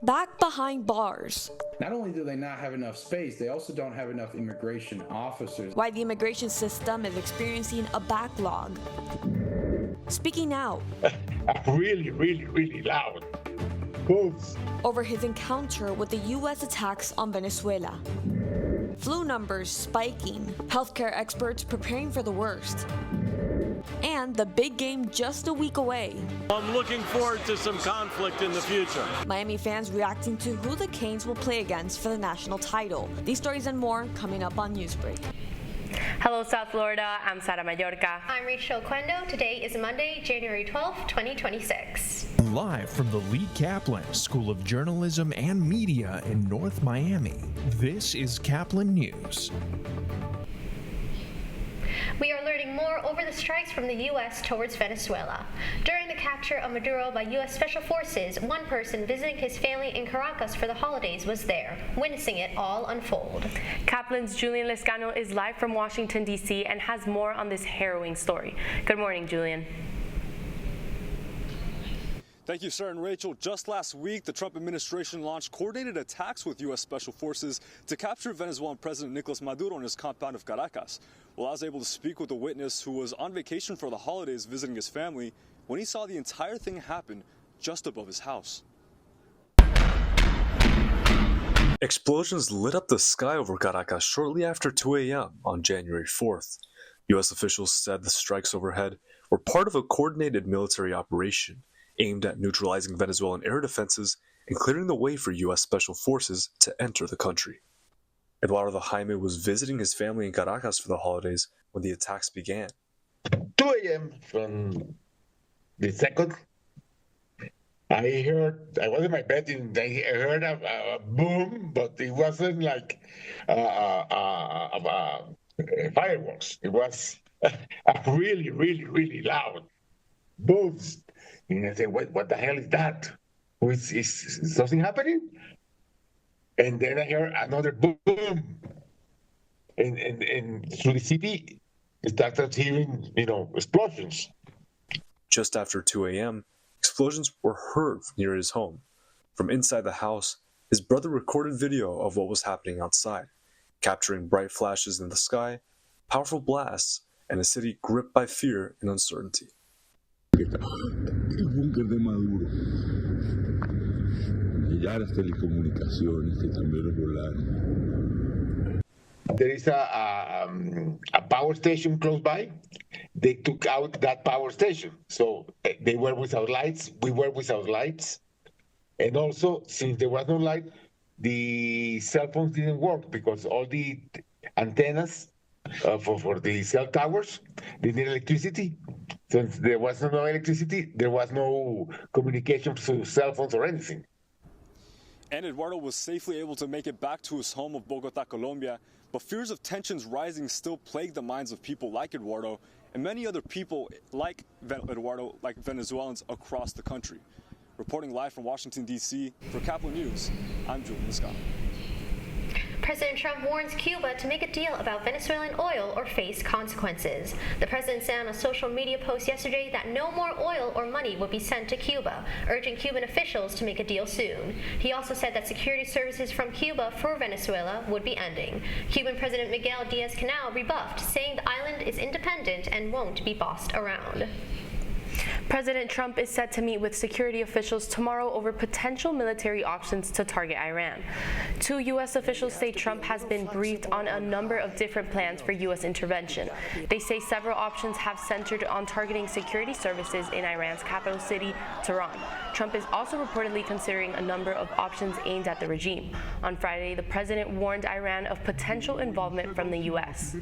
back behind bars. Not only do they not have enough space, they also don't have enough immigration officers. Why the immigration system is experiencing a backlog. Speaking out. really loud. Boom. Over his encounter with the U.S. attacks on Venezuela. Flu numbers spiking, healthcare experts preparing for the worst. And the big game just a week away. I'm looking forward to some conflict in the future. Miami fans reacting to who the Canes will play against for the national title. These stories and more coming up on Newsbreak. Hello, South Florida. I'm Sara Mallorca. I'm Rachel Quendo. Today is Monday, January 12th, 2026. Live from the Lee Caplin School of Journalism and Media in North Miami, this is Caplin News. We are learning more over the strikes from the U.S. towards Venezuela. During the capture of Maduro by U.S. Special Forces, one person visiting his family in Caracas for the holidays was there, witnessing it all unfold. Caplin's Julian Lescano is live from Washington, D.C. and has more on this harrowing story. Good morning, Julian. Thank you, Sarah and Rachel. Just last week, the Trump administration launched coordinated attacks with U.S. Special Forces to capture Venezuelan President Nicolas Maduro in his compound of Caracas. Well, I was able to speak with a witness who was on vacation for the holidays visiting his family when he saw the entire thing happen just above his house. Explosions lit up the sky over Caracas shortly after 2 a.m. on January 4th. U.S. officials said the strikes overhead were part of a coordinated military operation aimed at neutralizing Venezuelan air defenses and clearing the way for U.S. Special Forces to enter the country. Eduardo Jaime was visiting his family in Caracas for the holidays when the attacks began. 2 a.m. from the second, I was in my bed and I heard a boom, but it wasn't like fireworks. It was a really loud boom. And I said, what the hell is that? Is something happening? And then I heard another boom. And through the city, I started hearing, explosions. Just after 2 a.m., explosions were heard near his home. From inside the house, his brother recorded video of what was happening outside, capturing bright flashes in the sky, powerful blasts, and a city gripped by fear and uncertainty. El búnker de Maduro. Y ya las telecomunicaciones que también lo volaron. There is a power station close by. They took out that power station. So they were without lights. We were without lights. And also, since there was no light, the cell phones didn't work because all the antennas for the cell towers, they need electricity. Since there was no electricity, there was no communication through cell phones or anything. And Eduardo was safely able to make it back to his home of Bogota, Colombia, but fears of tensions rising still plague the minds of people like Eduardo and many other people like Eduardo, like Venezuelans across the country. Reporting live from Washington, D.C. for Caplin News, I'm Julian Lescano. President Trump warns Cuba to make a deal about Venezuelan oil or face consequences. The president said on a social media post yesterday that no more oil or money would be sent to Cuba, urging Cuban officials to make a deal soon. He also said that security services from Cuba for Venezuela would be ending. Cuban President Miguel Diaz-Canel rebuffed, saying the island is independent and won't be bossed around. President Trump is set to meet with security officials tomorrow over potential military options to target Iran. Two U.S. officials say Trump has been briefed on a number of different plans for U.S. intervention. They say several options have centered on targeting security services in Iran's capital city, Tehran. Trump is also reportedly considering a number of options aimed at the regime. On Friday, the president warned Iran of potential involvement from the U.S.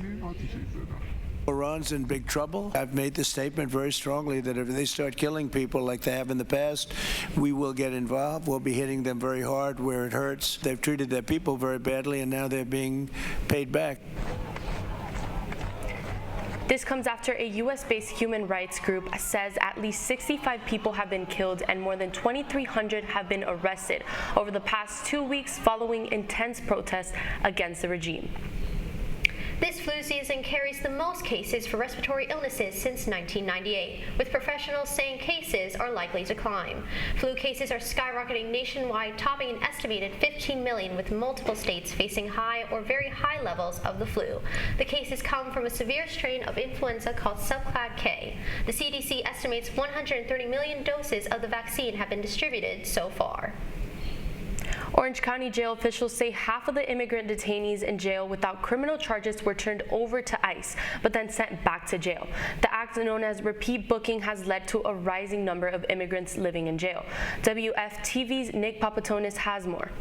Iran's in big trouble. I've made the statement very strongly that if they start killing people like they have in the past, we will get involved. We'll be hitting them very hard where it hurts. They've treated their people very badly, and now they're being paid back. This comes after a U.S.-based human rights group says at least 65 people have been killed and more than 2,300 have been arrested over the past 2 weeks following intense protests against the regime. This flu season carries the most cases for respiratory illnesses since 1998, with professionals saying cases are likely to climb. Flu cases are skyrocketing nationwide, topping an estimated 15 million, with multiple states facing high or very high levels of the flu. The cases come from a severe strain of influenza called subclad K. The CDC estimates 130 million doses of the vaccine have been distributed so far. Orange County jail officials say half of the immigrant detainees in jail without criminal charges were turned over to ICE, but then sent back to jail. The act known as repeat booking has led to a rising number of immigrants living in jail. WFTV's Nick Papatonis has more.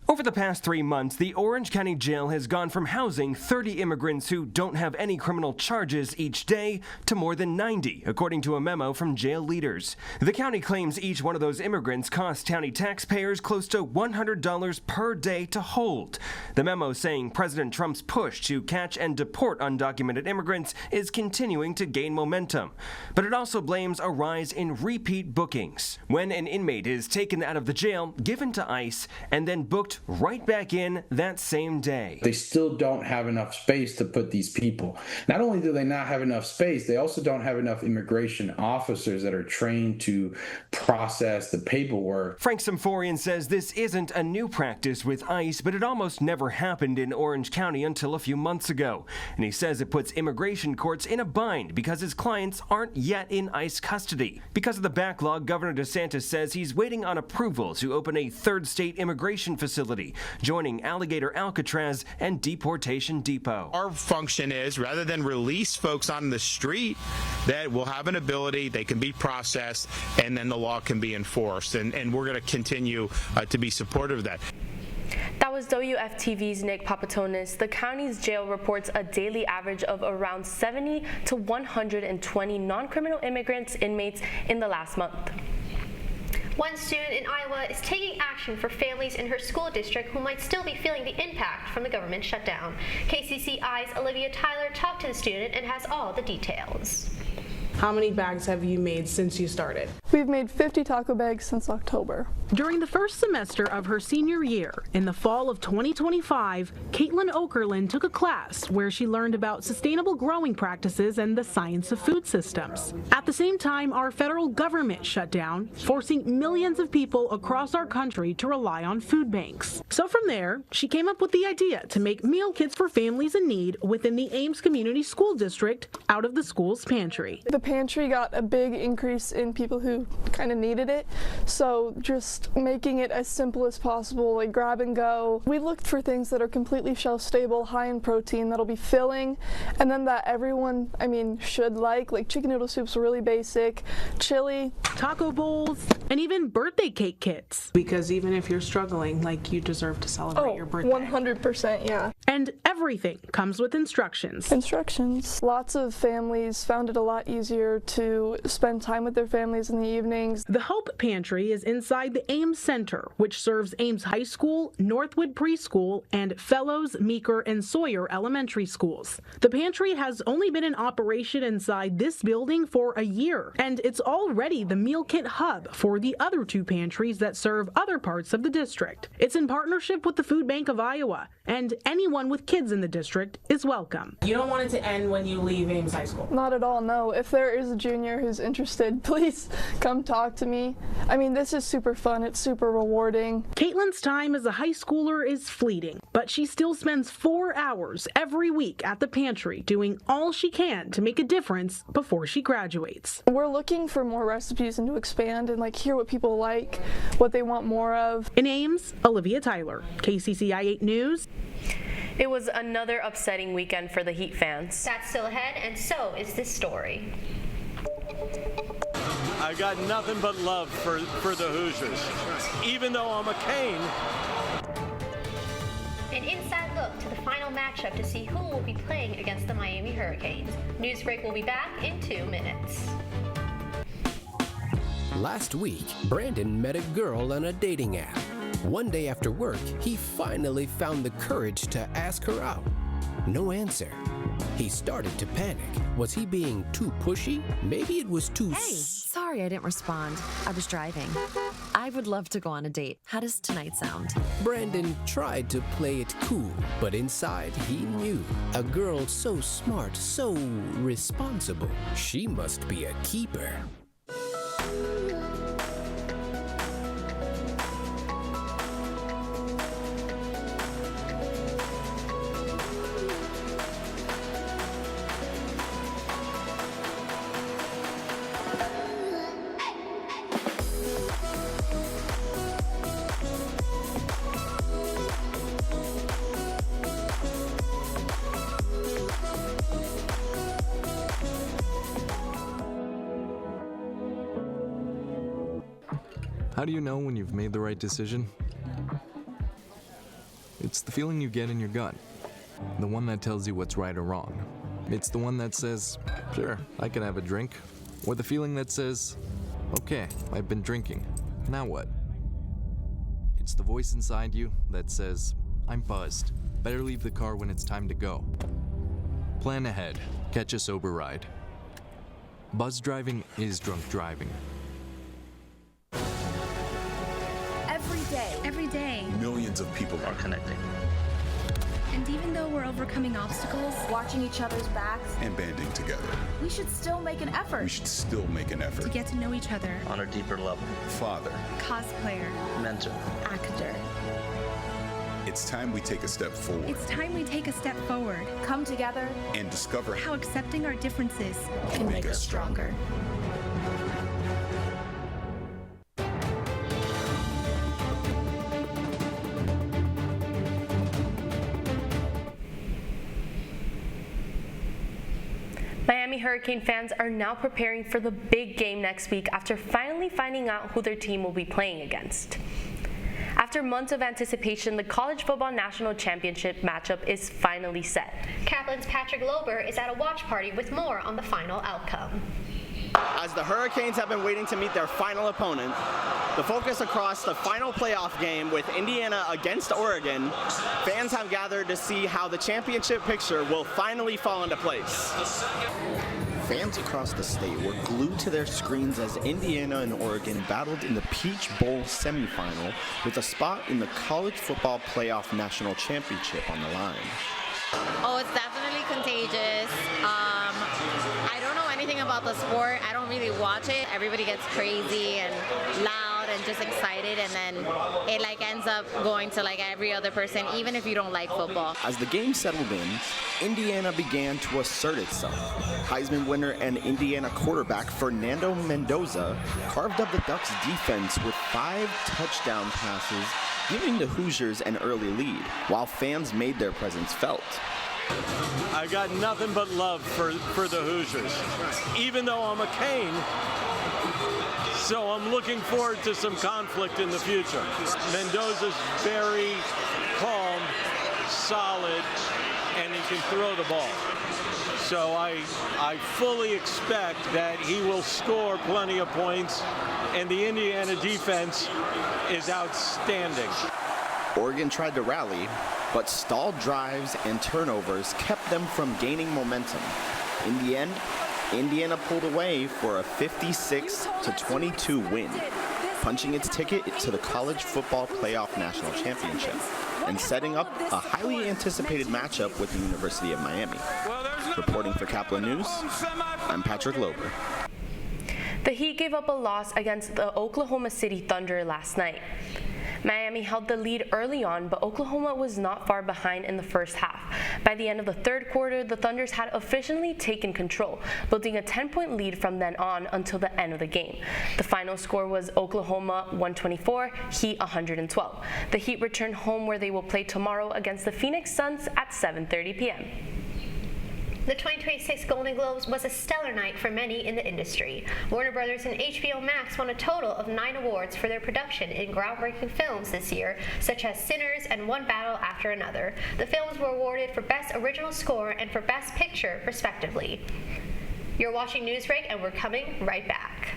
Over the past 3 months, the Orange County Jail has gone from housing 30 immigrants who don't have any criminal charges each day to more than 90, according to a memo from jail leaders. The county claims each one of those immigrants costs county taxpayers close to $100 per day to hold. The memo saying President Trump's push to catch and deport undocumented immigrants is continuing to gain momentum. But it also blames a rise in repeat bookings. When an inmate is taken out of the jail, given to ICE, and then booked right back in that same day. They still don't have enough space to put these people. Not only do they not have enough space, they also don't have enough immigration officers that are trained to process the paperwork. Frank Symphorian says this isn't a new practice with ICE, but it almost never happened in Orange County until a few months ago. And he says it puts immigration courts in a bind because his clients aren't yet in ICE custody. Because of the backlog, Governor DeSantis says he's waiting on approval to open a third state immigration facility, joining Alligator Alcatraz and Deportation Depot. Our function is, rather than release folks on the street, that will have an ability, they can be processed, and then the law can be enforced. And we're going to continue to be supportive of that. That was WFTV's Nick Papatonis. The county's jail reports a daily average of around 70 to 120 non-criminal immigrants inmates in the last month. One student in Iowa is taking action for families in her school district who might still be feeling the impact from the government shutdown. KCCI's Olivia Tyler talked to the student and has all the details. How many bags have you made since you started? We've made 50 taco bags since October. During the first semester of her senior year, in the fall of 2025, Caitlin Okerlund took a class where she learned about sustainable growing practices and the science of food systems. At the same time, our federal government shut down, forcing millions of people across our country to rely on food banks. So from there, she came up with the idea to make meal kits for families in need within the Ames Community School District out of the school's pantry. The pantry got a big increase in people who kind of needed it, so just making it as simple as possible, like grab and go. We looked for things that are completely shelf stable, high in protein, that'll be filling, and then that everyone, should like chicken noodle soup's really basic, chili, taco bowls, and even birthday cake kits. Because even if you're struggling, you deserve to celebrate your birthday. 100%, yeah. And everything comes with instructions. Lots of families found it a lot easier to spend time with their families in the evenings. The Hope Pantry is inside the Ames Center, which serves Ames High School, Northwood Preschool, and Fellows, Meeker, and Sawyer elementary schools. The pantry has only been in operation inside this building for a year, and it's already the meal kit hub for the other two pantries that serve other parts of the district. It's in partnership with the Food Bank of Iowa, and anyone with kids in the district is welcome. You don't want it to end when you leave Ames High School? Not at all, no. If there is a junior who's interested, please come talk to me. This is super fun. It's super rewarding. Caitlin's time as a high schooler is fleeting, but she still spends 4 hours every week at the pantry doing all she can to make a difference before she graduates. We're looking for more recipes and to expand and hear what people like, what they want more of. In Ames, Olivia Tyler, KCCI 8 News. It was another upsetting weekend for the Heat fans. That's still ahead, and so is this story. I got nothing but love for the Hoosiers, even though I'm a Cane. An inside look to the final matchup to see who will be playing against the Miami Hurricanes. Newsbreak will be back in 2 minutes. Last week, Brandon met a girl on a dating app. One day after work, he finally found the courage to ask her out. No answer. He started to panic. Was he being too pushy? Maybe it was too... Hey, sorry I didn't respond. I was driving. I I would love to go on a date. How does tonight sound? Brandon tried to play it cool, but inside he knew a girl so smart, so responsible, she must be a keeper. How do you know when you've made the right decision? It's the feeling you get in your gut. The one that tells you what's right or wrong. It's the one that says, sure, I can have a drink. Or the feeling that says, okay, I've been drinking. Now what? It's the voice inside you that says, I'm buzzed. Better leave the car when it's time to go. Plan ahead. Catch a sober ride. Buzz driving is drunk driving. Every day, millions of people are connecting. And even though we're overcoming obstacles, watching each other's backs, and banding together, we should still make an effort. We should still make an effort to get to know each other on a deeper level. Father, cosplayer, mentor, actor. It's time we take a step forward. It's time we take a step forward. Come together and discover how accepting our differences can make us stronger. Miami Hurricane fans are now preparing for the big game next week after finally finding out who their team will be playing against. After months of anticipation, the College Football National Championship matchup is finally set. Caplin's Patrick Lober is at a watch party with more on the final outcome. As the Hurricanes have been waiting to meet their final opponent, the focus across the final playoff game with Indiana against Oregon, fans have gathered to see how the championship picture will finally fall into place. Fans across the state were glued to their screens as Indiana and Oregon battled in the Peach Bowl semifinal with a spot in the College Football Playoff National Championship on the line. Oh, it's definitely contagious. I don't know anything about the sport. I don't really watch it. Everybody gets crazy and loud and just excited, and then it ends up going to every other person, even if you don't like football. As the game settled in, Indiana began to assert itself. Heisman winner and Indiana quarterback Fernando Mendoza carved up the Ducks' defense with 5 touchdown passes, giving the Hoosiers an early lead, while fans made their presence felt. I got nothing but love for the Hoosiers, even though I'm a Cane. So I'm looking forward to some conflict in the future. Mendoza's very calm, solid, and he can throw the ball. So I fully expect that he will score plenty of points, and the Indiana defense is outstanding. Oregon tried to rally, but stalled drives and turnovers kept them from gaining momentum. In the end, Indiana pulled away for a 56-22 win, punching its ticket to the College Football Playoff National Championship and setting up a highly anticipated matchup with the University of Miami. Reporting for Caplin News, I'm Patrick Lober. The Heat gave up a loss against the Oklahoma City Thunder last night. Miami held the lead early on, but Oklahoma was not far behind in the first half. By the end of the third quarter, the Thunders had officially taken control, building a 10-point lead from then on until the end of the game. The final score was Oklahoma 124, Heat 112. The Heat return home where they will play tomorrow against the Phoenix Suns at 7:30 p.m. The 2026 Golden Globes was a stellar night for many in the industry. Warner Brothers and HBO Max won a total of 9 awards for their production in groundbreaking films this year, such as Sinners and One Battle After Another. The films were awarded for Best Original Score and for Best Picture, respectively. You're watching Newsbreak, and we're coming right back.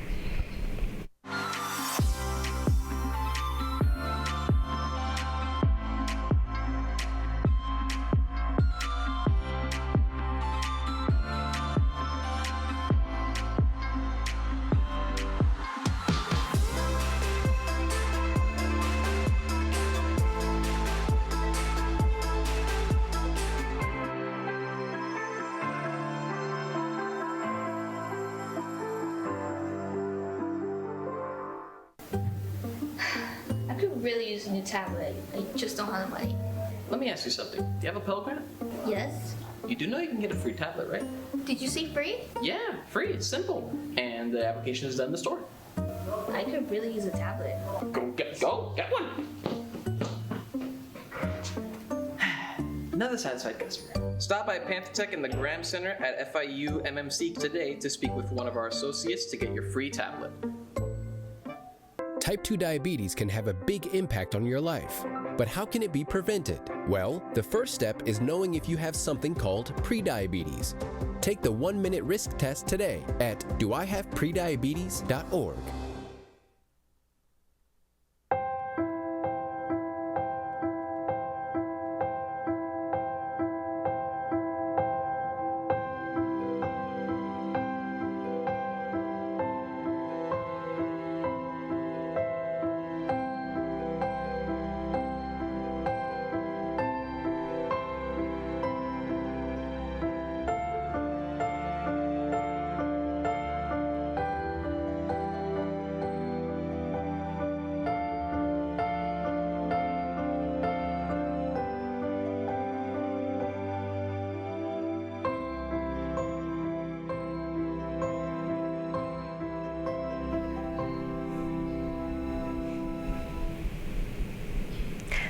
could really use a new tablet. I just don't have the money. Let me ask you something. Do you have a Pell Grant? Yes? You do know you can get a free tablet, right? Did you say free? Yeah, free. It's simple. And the application is done in the store. I could really use a tablet. Go, get one. Another satisfied customer. Stop by Panthertech in the Graham Center at FIU MMC today to speak with one of our associates to get your free tablet. Type 2 diabetes can have a big impact on your life. But how can it be prevented? Well, the first step is knowing if you have something called prediabetes. Take the 1-minute risk test today at doihaveprediabetes.org.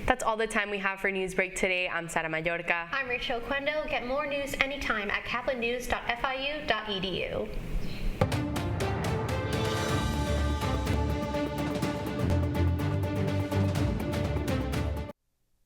That's all the time we have for Newsbreak today. I'm Sara Mallorca. I'm Rachel Quendo. Get more news anytime at caplinnews.fiu.edu.